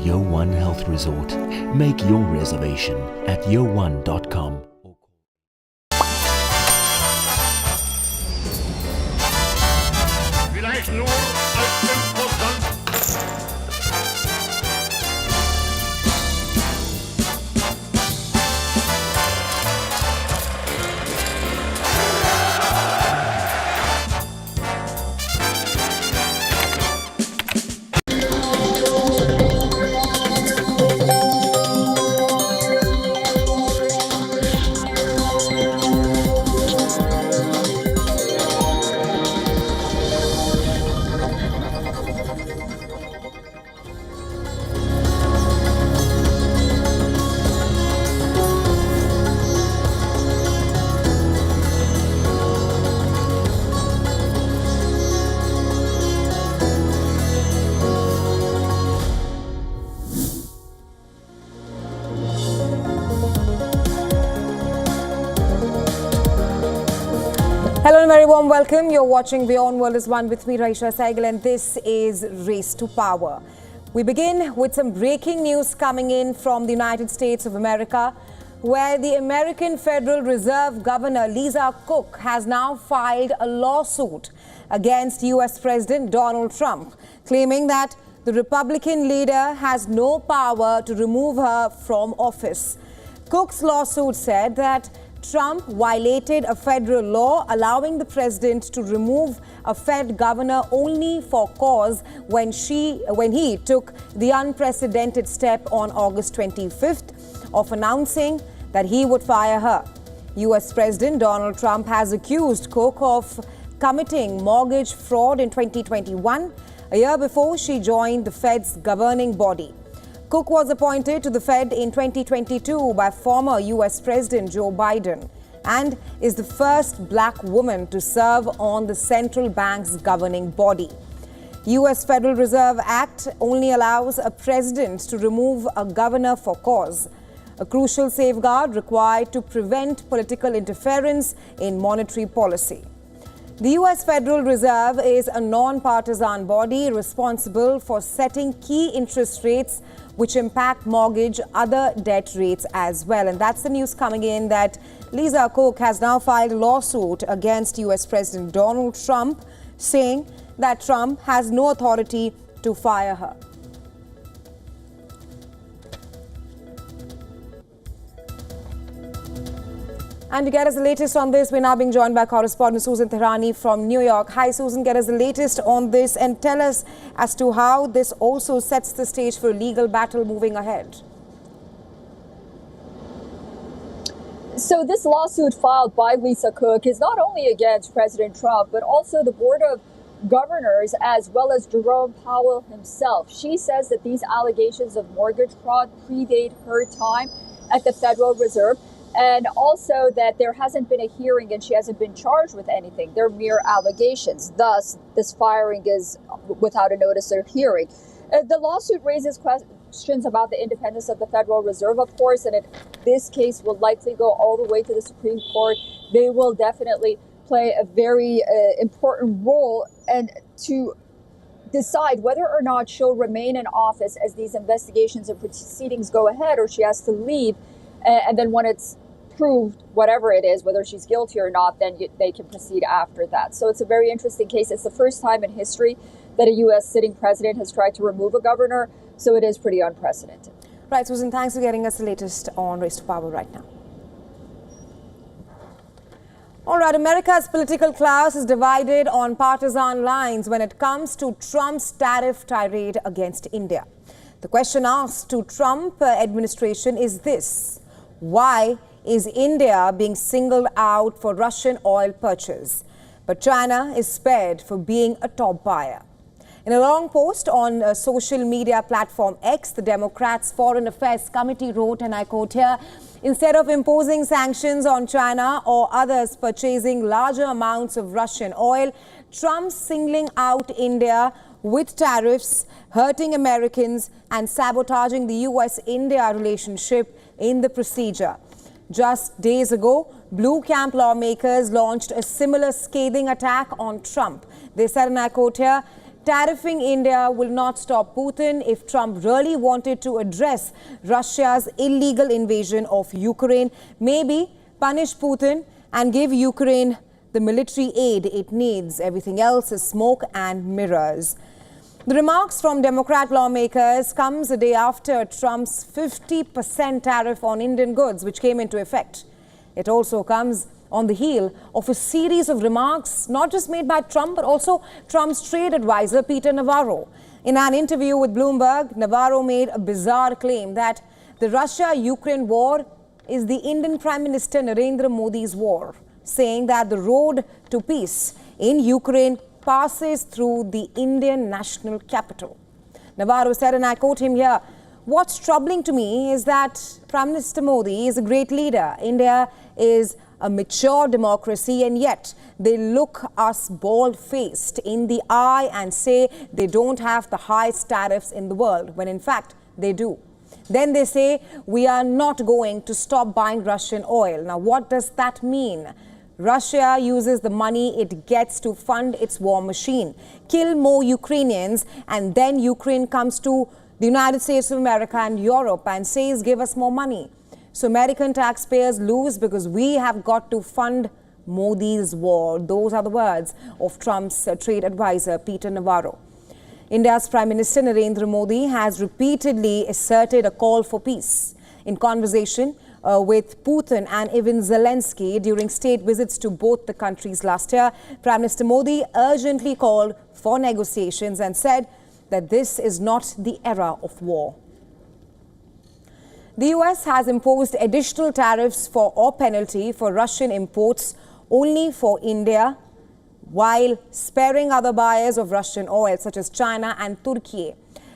WION Health Resort. Make your reservation at WION.com. Vielleicht nur als Imposant. Hello and very warm welcome. You're watching WION World is One with me, Raisha Saigal, and this is Race to Power. We begin with some breaking news coming in from the United States of America, where the American Federal Reserve Governor Lisa Cook has now filed a lawsuit against US President Donald Trump, claiming that the Republican leader has no power to remove her from office. Cook's lawsuit said that Trump violated a federal law allowing the president to remove a Fed governor only for cause when he took the unprecedented step on August 25th of announcing that he would fire her. US President Donald Trump has accused Cook of committing mortgage fraud in 2021, a year before she joined the Fed's governing body. Cook was appointed to the Fed in 2022 by former US President Joe Biden and is the first black woman to serve on the central bank's governing body. US Federal Reserve Act only allows a president to remove a governor for cause, a crucial safeguard required to prevent political interference in monetary policy. The US Federal Reserve is a non-partisan body responsible for setting key interest rates which impact mortgage, other debt rates as well. And that's the news coming in that Lisa Cook has now filed a lawsuit against US President Donald Trump, saying that Trump has no authority to fire her. And to get us the latest on this, we're now being joined by correspondent Susan Tehrani from New York. Hi, Susan, get us the latest on this and tell us as to how this also sets the stage for a legal battle moving ahead. So this lawsuit filed by Lisa Cook is not only against President Trump, but also the Board of Governors, as well as Jerome Powell himself. She says that these allegations of mortgage fraud predate her time at the Federal Reserve, and also that there hasn't been a hearing and she hasn't been charged with anything. They're mere allegations. Thus, this firing is without a notice or hearing. The lawsuit raises questions about the independence of the Federal Reserve, of course, and this case will likely go all the way to the Supreme Court. They will definitely play a very important role and to decide whether or not she'll remain in office as these investigations and proceedings go ahead, or she has to leave. And then when it's proved, whatever it is, whether she's guilty or not, then they can proceed after that. So it's a very interesting case. It's the first time in history that a U.S. sitting president has tried to remove a governor. So it is pretty unprecedented. Right, Susan, thanks for getting us the latest on Race to Power right now. All right, America's political class is divided on partisan lines when it comes to Trump's tariff tirade against India. The question asked to Trump administration is this: why is India being singled out for Russian oil purchase, but China is spared for being a top buyer? In a long post on social media platform X, the Democrats' Foreign Affairs Committee wrote, and I quote here, "Instead of imposing sanctions on China or others purchasing larger amounts of Russian oil, Trump's singling out India with tariffs, hurting Americans and sabotaging the US-India relationship in the procedure." Just days ago, Blue Camp lawmakers launched a similar scathing attack on Trump. They said, and I quote here, Tariffing India will not stop Putin. If Trump really wanted to address Russia's illegal invasion of Ukraine, maybe punish Putin and give Ukraine the military aid it needs. Everything else is smoke and mirrors. The remarks from Democrat lawmakers comes a day after Trump's 50% tariff on Indian goods, which came into effect. It also comes on the heel of a series of remarks not just made by Trump, but also Trump's trade advisor, Peter Navarro. In an interview with Bloomberg, Navarro made a bizarre claim that the Russia-Ukraine war is the Indian Prime Minister Narendra Modi's war, saying that the road to peace in Ukraine passes through the Indian national capital. Navarro said, and I quote him here, "What's troubling to me is that Prime Minister Modi is a great leader. India is a mature democracy, and yet they look us bald-faced in the eye and say they don't have the highest tariffs in the world, when in fact they do. Then they say we are not going to stop buying Russian oil." Now, what does that mean? Russia uses the money it gets to fund its war machine, kill more Ukrainians, and then Ukraine comes to the United States of America and Europe and says, give us more money. So American taxpayers lose because we have got to fund Modi's war. Those are the words of Trump's trade advisor, Peter Navarro. India's Prime Minister Narendra Modi has repeatedly asserted a call for peace. In conversation with Putin and even Zelensky during state visits to both the countries last year, Prime Minister Modi urgently called for negotiations and said that this is not the era of war. The US has imposed additional tariffs or penalty for Russian imports only for India, while sparing other buyers of Russian oil such as China and Turkey.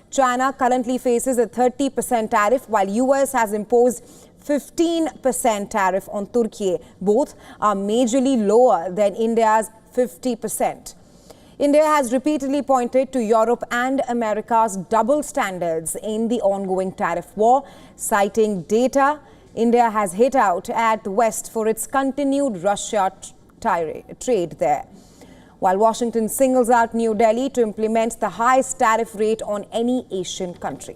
China currently faces a 30% tariff, while US has imposed 15% tariff on Turkey. Both are majorly lower than India's 50%. India has repeatedly pointed to Europe and America's double standards in the ongoing tariff war. Citing data, India has hit out at the West for its continued Russia trade there, while Washington singles out New Delhi to implement the highest tariff rate on any Asian country.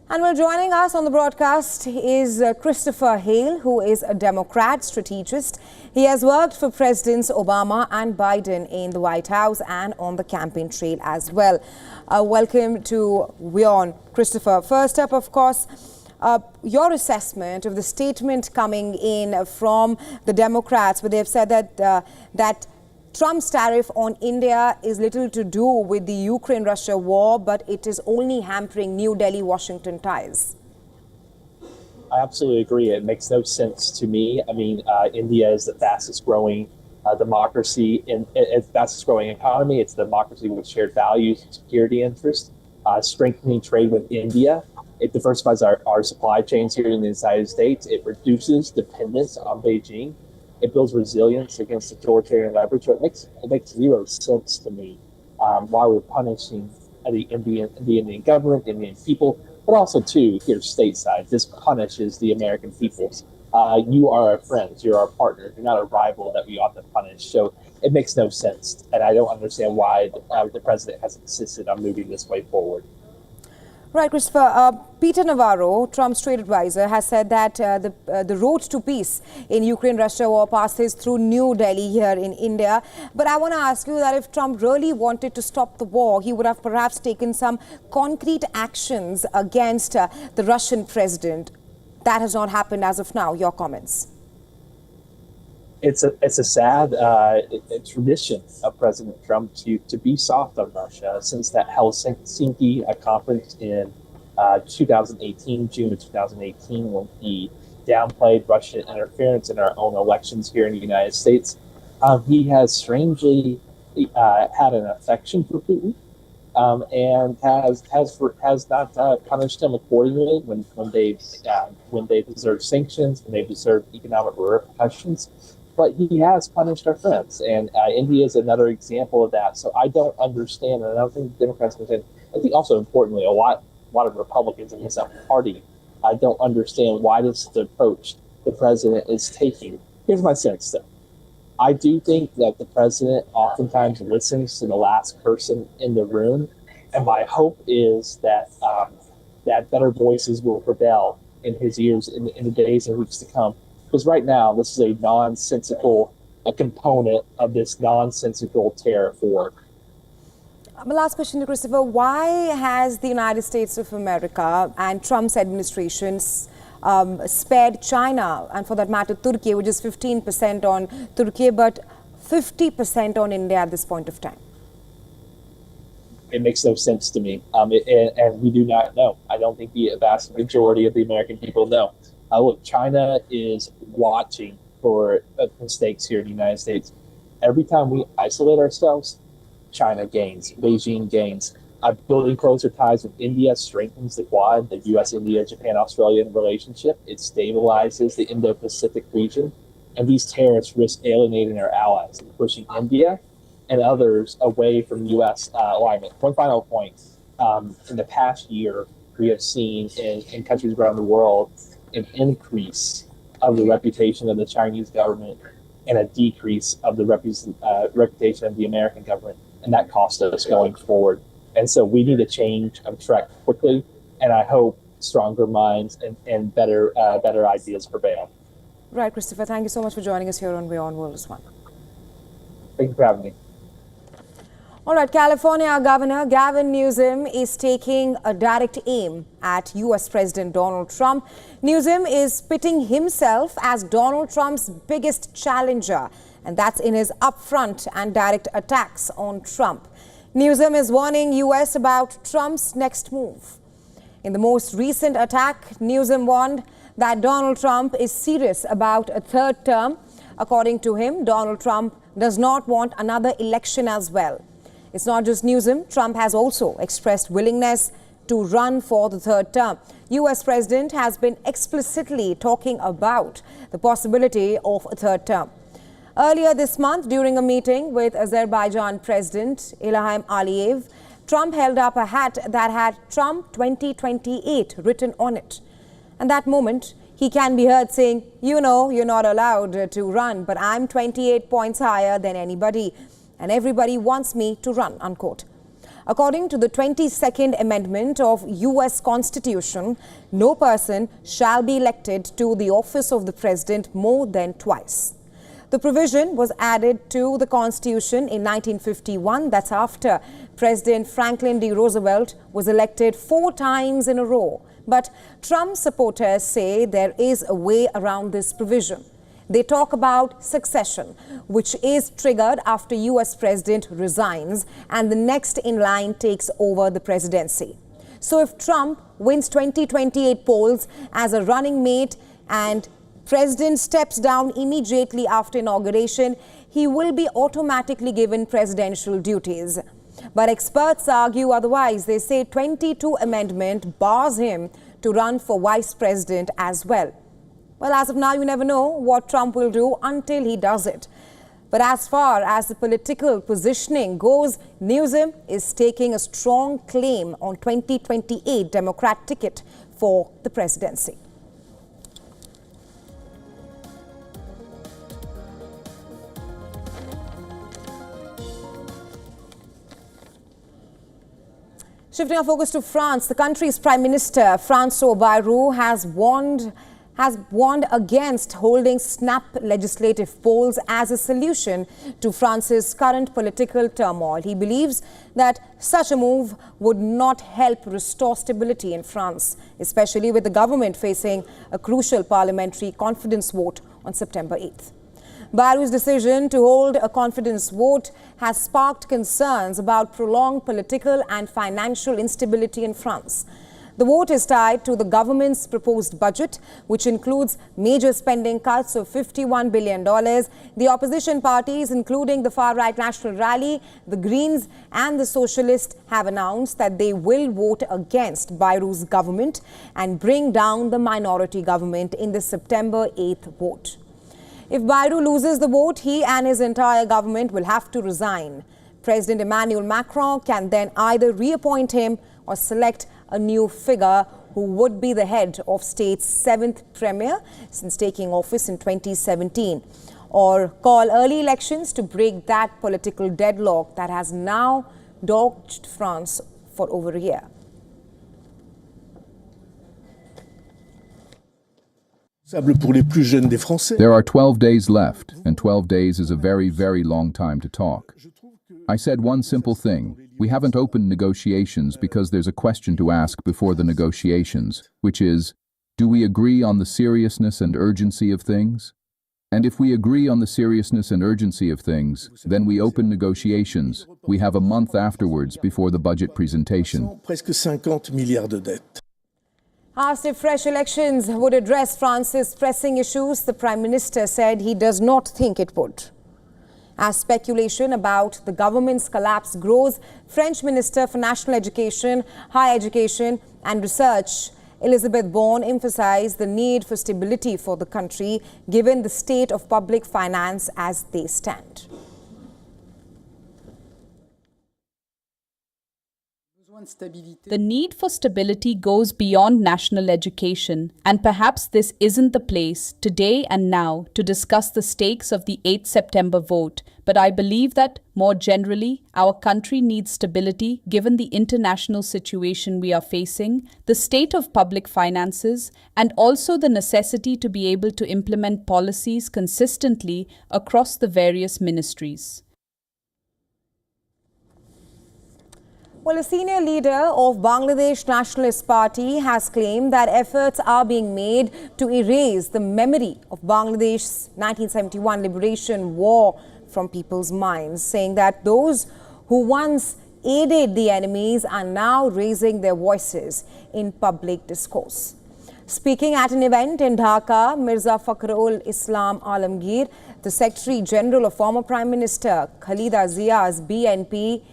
And well, joining us on the broadcast is Christopher Hale, who is a Democrat strategist. He has worked for Presidents Obama and Biden in the White House and on the campaign trail as well. Welcome to WION, Christopher. First up, of course, your assessment of the statement coming in from the Democrats, where they've said that Trump's tariff on India is little to do with the Ukraine-Russia war, but it is only hampering New Delhi-Washington ties. I absolutely agree. It makes no sense to me. I mean, India is the fastest growing democracy and fastest growing economy. It's a democracy with shared values and security interests. Strengthening trade with India, it diversifies our supply chains here in the United States. It reduces dependence on Beijing. It builds resilience against authoritarian leverage. So it makes zero sense to me why we're punishing the Indian government, the Indian people, but also too here stateside. This punishes the American people. You are our friends. You're our partner. You're not a rival that we ought to punish. So it makes no sense, and I don't understand why the president has insisted on moving this way forward. Right, Christopher. Peter Navarro, Trump's trade advisor, has said that the road to peace in Ukraine-Russia war passes through New Delhi here in India. But I want to ask you that if Trump really wanted to stop the war, he would have perhaps taken some concrete actions against the Russian president. That has not happened as of now. Your comments? It's a sad tradition of President Trump to be soft on Russia since that Helsinki conference in 2018, June of 2018, when he downplayed Russian interference in our own elections here in the United States. He has strangely had an affection for Putin and has not punished him accordingly when they deserve sanctions, when they deserve economic repercussions. But he has punished our friends, and India is another example of that. So I don't understand, and I don't think Democrats understand. I think also importantly, a lot of Republicans in his own party don't understand why this is the approach the president is taking Here's my sense, though. I do think that the president oftentimes listens to the last person in the room, and my hope is that that better voices will prevail in his ears in the days and weeks to come. Because right now, this is a nonsensical component of this nonsensical tariff war. My last question to Christopher, why has the United States of America and Trump's administration spared China, and for that matter Turkey, which is 15% on Turkey, but 50% on India at this point of time? It makes no sense to me, and we do not know. I don't think the vast majority of the American people know. Look, China is watching for mistakes here in the United States. Every time we isolate ourselves, China gains, Beijing gains. Building closer ties with India strengthens the Quad, the U.S., India, Japan, Australian relationship. It stabilizes the Indo-Pacific region. And these tariffs risk alienating our allies and pushing India and others away from U.S. alignment. One final point. In the past year, we have seen in countries around the world an increase of the reputation of the Chinese government and a decrease of the reputation of the American government. And that cost us going forward. And so we need to change track quickly. And I hope stronger minds and better ideas prevail. Right, Christopher, thank you so much for joining us here on WION The World. Thank you for having me. All right, California Governor Gavin Newsom is taking a direct aim at U.S. President Donald Trump. Newsom is pitting himself as Donald Trump's biggest challenger, and that's in his upfront and direct attacks on Trump. Newsom is warning U.S. about Trump's next move. In the most recent attack, Newsom warned that Donald Trump is serious about a third term. According to him, Donald Trump does not want another election as well. It's not just Newsom. Trump has also expressed willingness to run for the third term. U.S. President has been explicitly talking about the possibility of a third term. Earlier this month, during a meeting with Azerbaijan President Ilham Aliyev, Trump held up a hat that had Trump 2028 written on it. And that moment, he can be heard saying, "You know, you're not allowed to run, but I'm 28 points higher than anybody, and everybody wants me to run," unquote. According to the 22nd Amendment of U.S. Constitution, no person shall be elected to the office of the president more than twice. The provision was added to the Constitution in 1951. That's after President Franklin D. Roosevelt was elected 4 times in a row. But Trump supporters say there is a way around this provision. They talk about succession, which is triggered after U.S. President resigns and the next in line takes over the presidency. So if Trump wins 2028 polls as a running mate and President steps down immediately after inauguration, he will be automatically given presidential duties. But experts argue otherwise. They say 22 Amendment bars him to run for vice president as well. Well, as of now, you never know what Trump will do until he does it. But as far as the political positioning goes, Newsom is taking a strong claim on 2028 Democrat ticket for the presidency. Shifting our focus to France, the country's Prime Minister, François Bayrou, has warned against holding snap legislative polls as a solution to France's current political turmoil. He believes that such a move would not help restore stability in France, especially with the government facing a crucial parliamentary confidence vote on September 8th. Bayrou's decision to hold a confidence vote has sparked concerns about prolonged political and financial instability in France. The vote is tied to the government's proposed budget, which includes major spending cuts of $51 billion. The opposition parties, including the far-right National Rally, the Greens and the Socialists, have announced that they will vote against Bayrou's government and bring down the minority government in the September 8th vote. If Bayrou loses the vote, he and his entire government will have to resign. President Emmanuel Macron can then either reappoint him or select a new figure who would be the head of state's 7th premier since taking office in 2017, or call early elections to break that political deadlock that has now dogged France for over a year. There are 12 days left, and 12 days is a very, very long time to talk. I said one simple thing. We haven't opened negotiations because there's a question to ask before the negotiations, which is, do we agree on the seriousness and urgency of things? And if we agree on the seriousness and urgency of things, then we open negotiations. We have a month afterwards before the budget presentation. Asked if fresh elections would address France's pressing issues, the Prime Minister said he does not think it would. As speculation about the government's collapse grows, French Minister for National Education, Higher Education and Research, Elisabeth Borne, emphasized the need for stability for the country, given the state of public finance as they stand. The need for stability goes beyond national education, and perhaps this isn't the place, today and now, to discuss the stakes of the 8th September vote. But I believe that, more generally, our country needs stability given the international situation we are facing, the state of public finances, and also the necessity to be able to implement policies consistently across the various ministries. Well, a senior leader of Bangladesh Nationalist Party has claimed that efforts are being made to erase the memory of Bangladesh's 1971 liberation war from people's minds, saying that those who once aided the enemies are now raising their voices in public discourse. Speaking at an event in Dhaka, Mirza Fakhrul Islam Alamgir, the Secretary General of former Prime Minister Khalida Zia's BNP,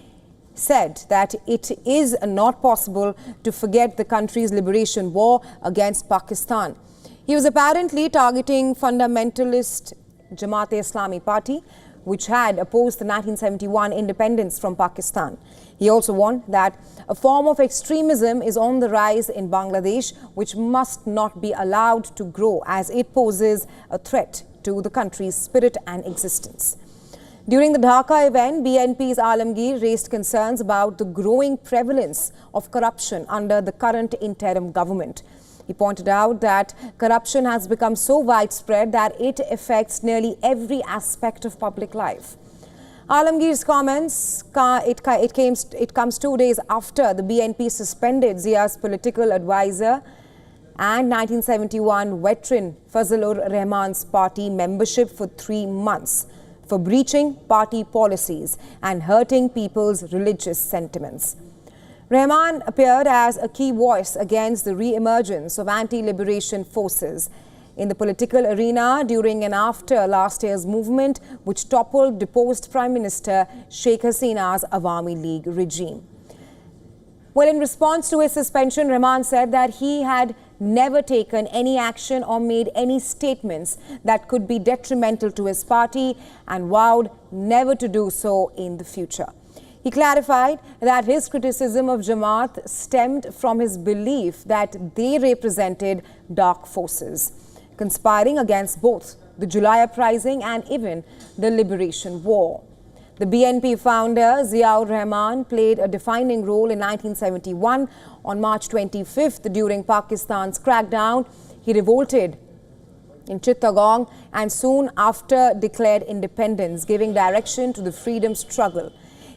said that it is not possible to forget the country's liberation war against Pakistan. He was apparently targeting fundamentalist Jamaat-e-Islami Party, which had opposed the 1971 independence from Pakistan. He also warned that a form of extremism is on the rise in Bangladesh, which must not be allowed to grow as it poses a threat to the country's spirit and existence. During the Dhaka event, BNP's Alamgir raised concerns about the growing prevalence of corruption under the current interim government. He pointed out that corruption has become so widespread that it affects nearly every aspect of public life. Alamgir's comments, it comes 2 days after the BNP suspended Zia's political advisor and 1971 veteran Fazlur Rahman's party membership for 3 months for breaching party policies and hurting people's religious sentiments. Rahman appeared as a key voice against the re-emergence of anti-liberation forces in the political arena during and after last year's movement, which toppled deposed Prime Minister Sheikh Hasina's Awami League regime. Well, in response to his suspension, Rahman said that he had never taken any action or made any statements that could be detrimental to his party and vowed never to do so in the future. He clarified that his criticism of Jamaat stemmed from his belief that they represented dark forces, conspiring against both the July uprising and even the liberation war. The BNP founder Ziaur Rahman played a defining role in 1971. On March 25th, during Pakistan's crackdown, he revolted in Chittagong and soon after declared independence, giving direction to the freedom struggle.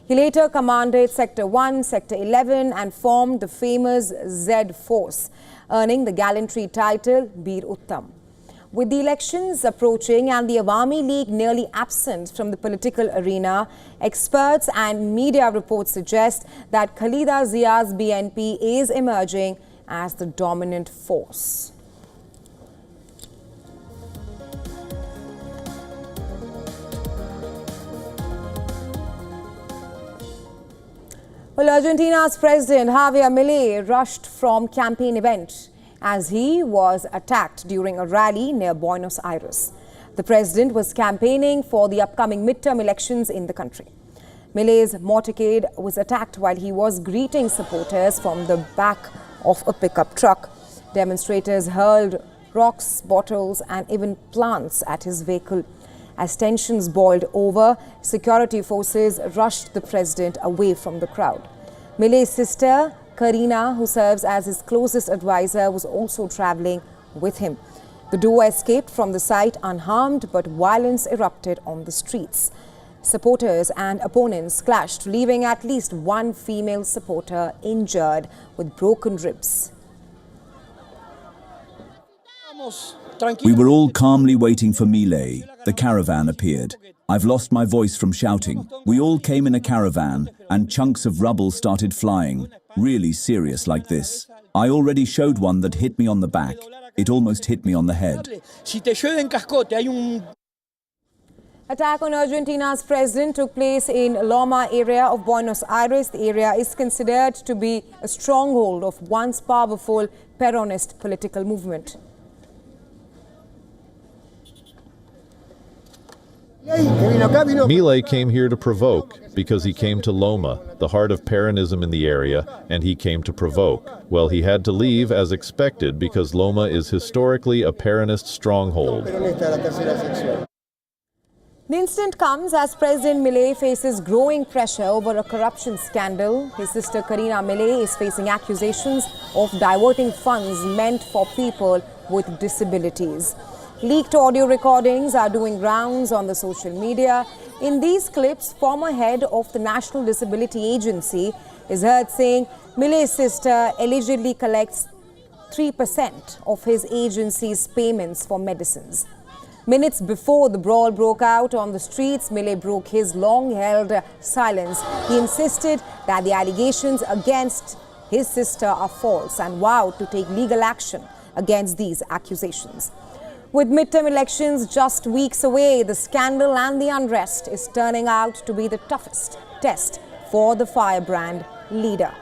He later commanded Sector 1, Sector 11 and formed the famous Z Force, earning the gallantry title Bir Uttam. With the elections approaching and the Awami League nearly absent from the political arena, experts and media reports suggest that Khalida Zia's BNP is emerging as the dominant force. Well, Argentina's President Javier Milei rushed from campaign event as he was attacked during a rally near Buenos Aires. The president was campaigning for the upcoming midterm elections in the country. Milei's motorcade was attacked while he was greeting supporters from the back of a pickup truck. Demonstrators hurled rocks, bottles and even plants at his vehicle. As tensions boiled over, security forces rushed the president away from the crowd. Milei's sister, Karina, who serves as his closest advisor, was also traveling with him. The duo escaped from the site unharmed, but violence erupted on the streets. Supporters and opponents clashed, leaving at least one female supporter injured with broken ribs. We were all calmly waiting for Milei. The caravan appeared. I've lost my voice from shouting. We all came in a caravan and chunks of rubble started flying. Really serious like this. I already showed one that hit me on the back. It almost hit me on the head. Attack on Argentina's president took place in Loma area of Buenos Aires. The area is considered to be a stronghold of once powerful Peronist political movement. Milei came here to provoke because he came to Loma, the heart of Peronism in the area, and he came to provoke. Well, he had to leave as expected because Loma is historically a Peronist stronghold. The incident comes as President Milei faces growing pressure over a corruption scandal. His sister Karina Milei is facing accusations of diverting funds meant for people with disabilities. Leaked audio recordings are doing rounds on the social media. In these clips, former head of the National Disability Agency is heard saying Milei's sister allegedly collects 3% of his agency's payments for medicines. Minutes before the brawl broke out on the streets, Milei broke his long-held silence. He insisted that the allegations against his sister are false and vowed to take legal action against these accusations. With midterm elections just weeks away, the scandal and the unrest is turning out to be the toughest test for the firebrand leader.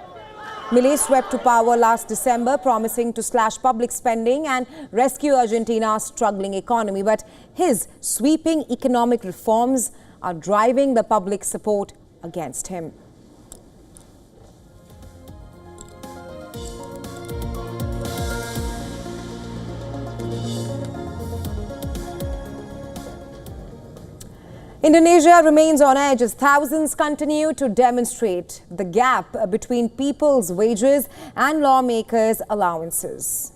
Milei swept to power last December, promising to slash public spending and rescue Argentina's struggling economy. But his sweeping economic reforms are driving the public support against him. Indonesia remains on edge as thousands continue to demonstrate the gap between people's wages and lawmakers' allowances.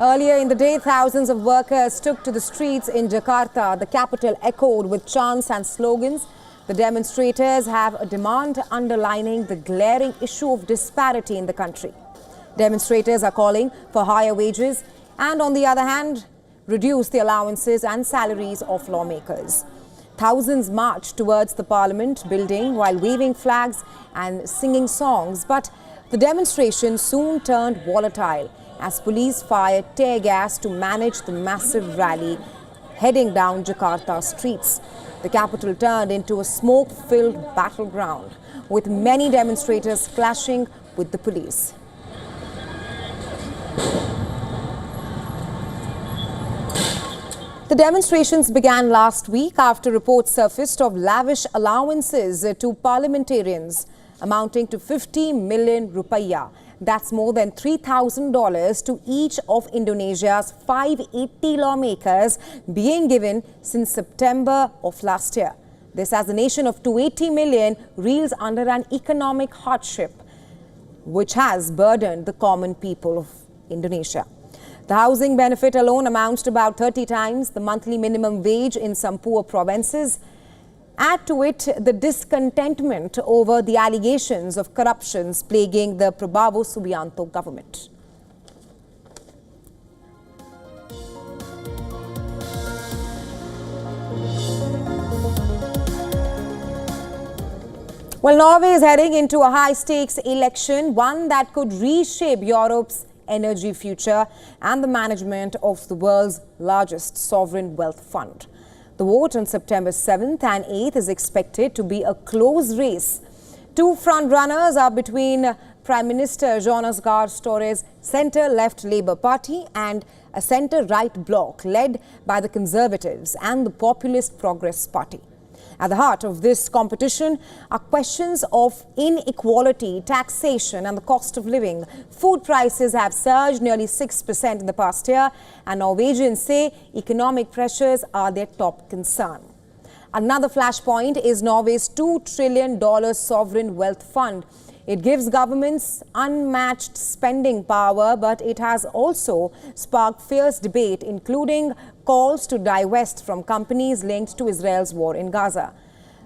Earlier in the day, thousands of workers took to the streets in Jakarta. The capital echoed with chants and slogans. The demonstrators have a demand underlining the glaring issue of disparity in the country. Demonstrators are calling for higher wages and, on the other hand, reduce the allowances and salaries of lawmakers. Thousands marched towards the parliament building while waving flags and singing songs. But the demonstration soon turned volatile as police fired tear gas to manage the massive rally heading down Jakarta streets. The capital turned into a smoke-filled battleground, with many demonstrators clashing with the police. The demonstrations began last week after reports surfaced of lavish allowances to parliamentarians amounting to 50 million rupiah. That's more than $3,000 to each of Indonesia's 580 lawmakers being given since September of last year. This as the nation of 280 million reels under an economic hardship which has burdened the common people of Indonesia. The housing benefit alone amounts to about 30 times the monthly minimum wage in some poor provinces. Add to it the discontentment over the allegations of corruptions plaguing the Prabowo Subianto government. Well, Norway is heading into a high-stakes election, one that could reshape Europe's energy future and the management of the world's largest sovereign wealth fund. The vote on September 7th and 8th is expected to be a close race. Two front-runners are between Prime Minister Jonas Gahr Store's centre-left Labour Party and a centre-right bloc led by the Conservatives and the Populist Progress Party. At the heart of this competition are questions of inequality, taxation and the cost of living. Food prices have surged nearly 6% in the past year, and Norwegians say economic pressures are their top concern. Another flashpoint is Norway's $2 trillion sovereign wealth fund. It gives governments unmatched spending power, but it has also sparked fierce debate, including calls to divest from companies linked to Israel's war in Gaza.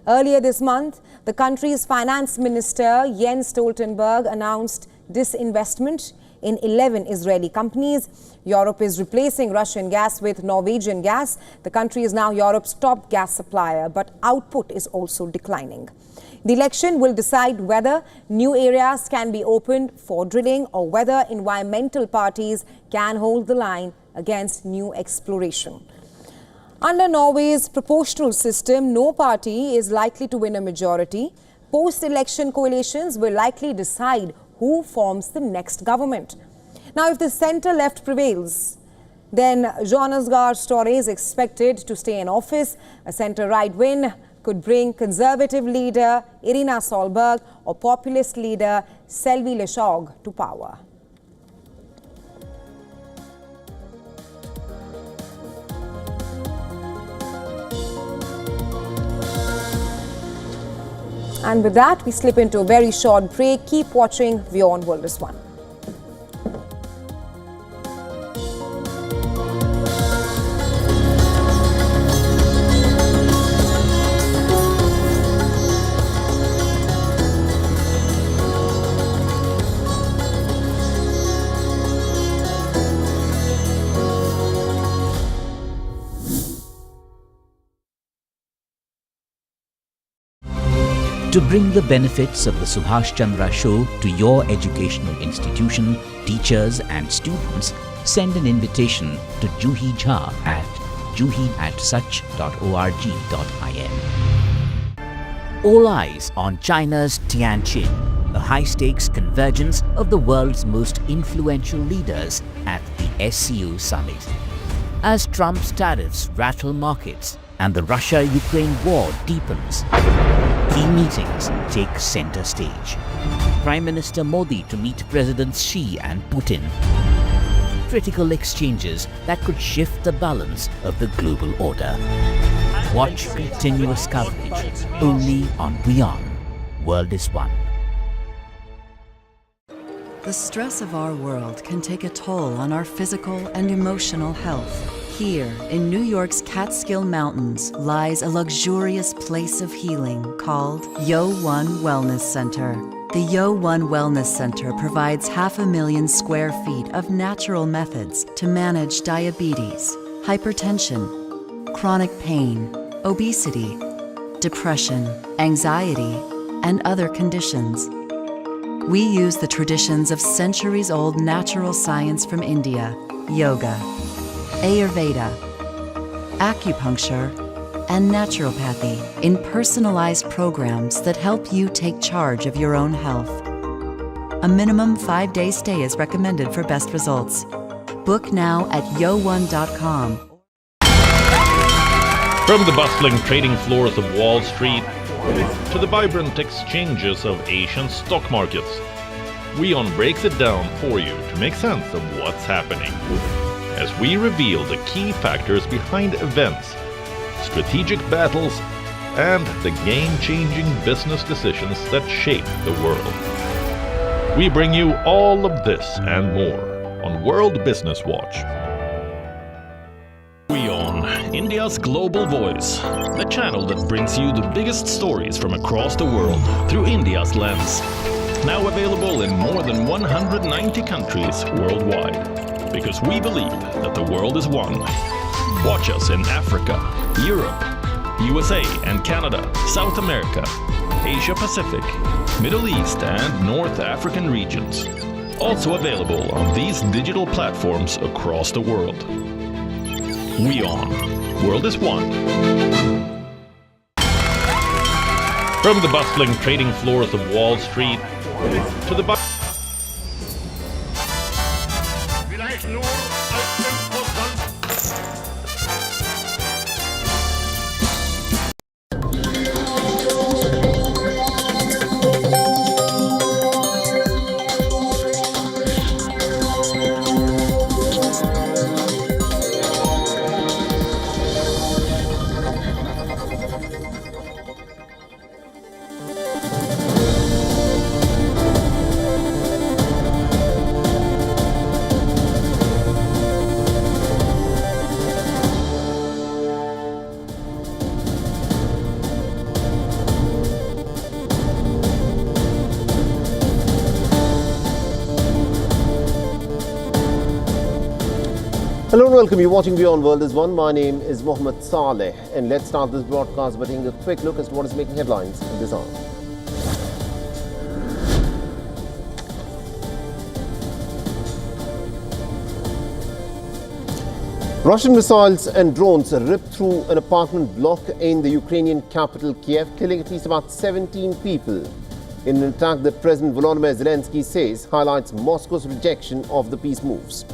Earlier this month, the country's finance minister, Jens Stoltenberg, announced disinvestment in 11 Israeli companies. Europe is replacing Russian gas with Norwegian gas. The country is now Europe's top gas supplier, but output is also declining. The election will decide whether new areas can be opened for drilling or whether environmental parties can hold the line against new exploration. Under Norway's proportional system, no party is likely to win a majority. Post-election coalitions will likely decide who forms the next government. Now, if the centre-left prevails, then Jonas Gahr Støre is expected to stay in office. A centre-right win could bring Conservative leader Erna Solberg or populist leader Sylvi Listhaug to power. And with that, we slip into a very short break. Keep watching WION World is One. To bring the benefits of the Subhash Chandra Show to your educational institution, teachers and students, send an invitation to Juhi Jha at juhi@such.org.in. All eyes on China's Tianjin, a high-stakes convergence of the world's most influential leaders at the SCO summit. As Trump's tariffs rattle markets and the Russia-Ukraine war deepens, key meetings take center stage. Prime Minister Modi to meet Presidents Xi and Putin. Critical exchanges that could shift the balance of the global order. Watch continuous coverage only on WION. World is One. The stress of our world can take a toll on our physical and emotional health. Here, in New York's Catskill Mountains, lies a luxurious place of healing called WION Wellness Center. The WION Wellness Center provides 500,000 square feet of natural methods to manage diabetes, hypertension, chronic pain, obesity, depression, anxiety, and other conditions. We use the traditions of centuries-old natural science from India, yoga, Ayurveda, acupuncture, and naturopathy in personalized programs that help you take charge of your own health. A minimum 5-day stay is recommended for best results. Book now at yo1.com. From the bustling trading floors of Wall Street to the vibrant exchanges of Asian stock markets, WION breaks it down for you to make sense of what's happening, as we reveal the key factors behind events, strategic battles, and the game-changing business decisions that shape the world. We bring you all of this and more on World Business Watch. WION, India's global voice, the channel that brings you the biggest stories from across the world through India's lens. Now available in more than 190 countries worldwide. Because we believe that the world is one. Watch us in Africa, Europe, USA and Canada, South America, Asia Pacific, Middle East and North African regions. Also available on these digital platforms across the world. WION. World is One. From the bustling trading floors of Wall Street to the Hello and welcome. You're watching WION World is One. My name is Mohammed Saleh, and let's start this broadcast by taking a quick look as to what is making headlines in this hour. Russian missiles and drones ripped through an apartment block in the Ukrainian capital Kiev, killing at least about 17 people in an attack that President Volodymyr Zelensky says highlights Moscow's rejection of the peace moves.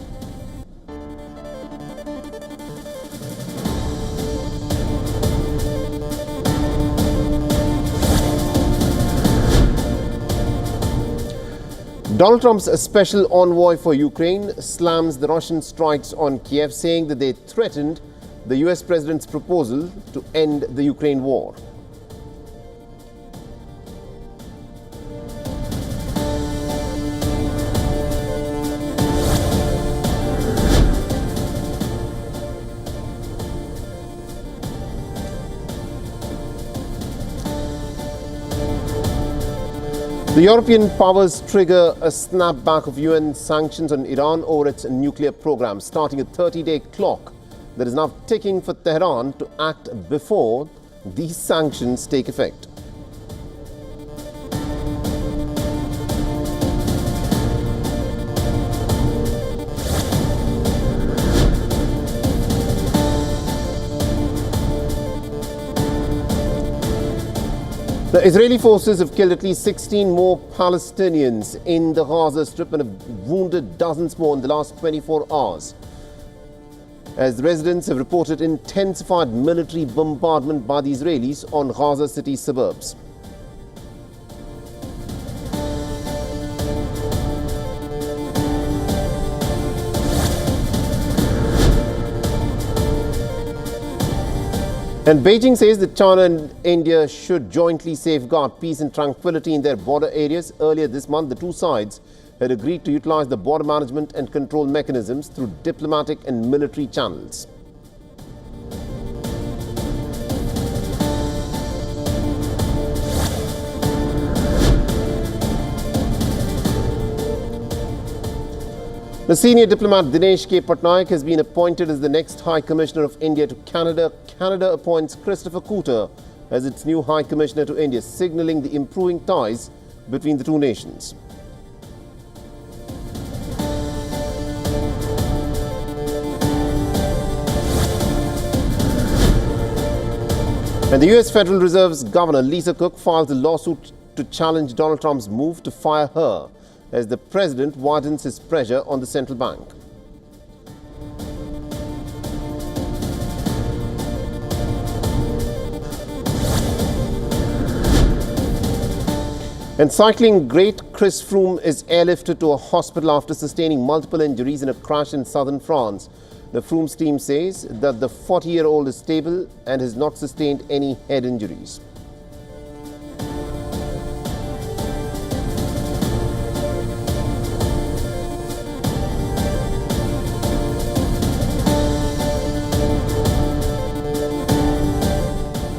Donald Trump's special envoy for Ukraine slams the Russian strikes on Kiev, saying that they threatened the US president's proposal to end the Ukraine war. The European powers trigger a snapback of UN sanctions on Iran over its nuclear program, starting a 30-day clock that is now ticking for Tehran to act before these sanctions take effect. The Israeli forces have killed at least 16 more Palestinians in the Gaza Strip and have wounded dozens more in the last 24 hours, as residents have reported intensified military bombardment by the Israelis on Gaza City suburbs. And Beijing says that China and India should jointly safeguard peace and tranquility in their border areas. Earlier this month, the two sides had agreed to utilize the border management and control mechanisms through diplomatic and military channels. The senior diplomat Dinesh K. Patnaik has been appointed as the next High Commissioner of India to Canada. Canada appoints Christopher Cooter as its new High Commissioner to India, signalling the improving ties between the two nations. And the US Federal Reserve's Governor Lisa Cook files a lawsuit to challenge Donald Trump's move to fire her as the president widens his pressure on the central bank. And cycling great Chris Froome is airlifted to a hospital after sustaining multiple injuries in a crash in southern France. The Froome's team says that the 40-year-old is stable and has not sustained any head injuries.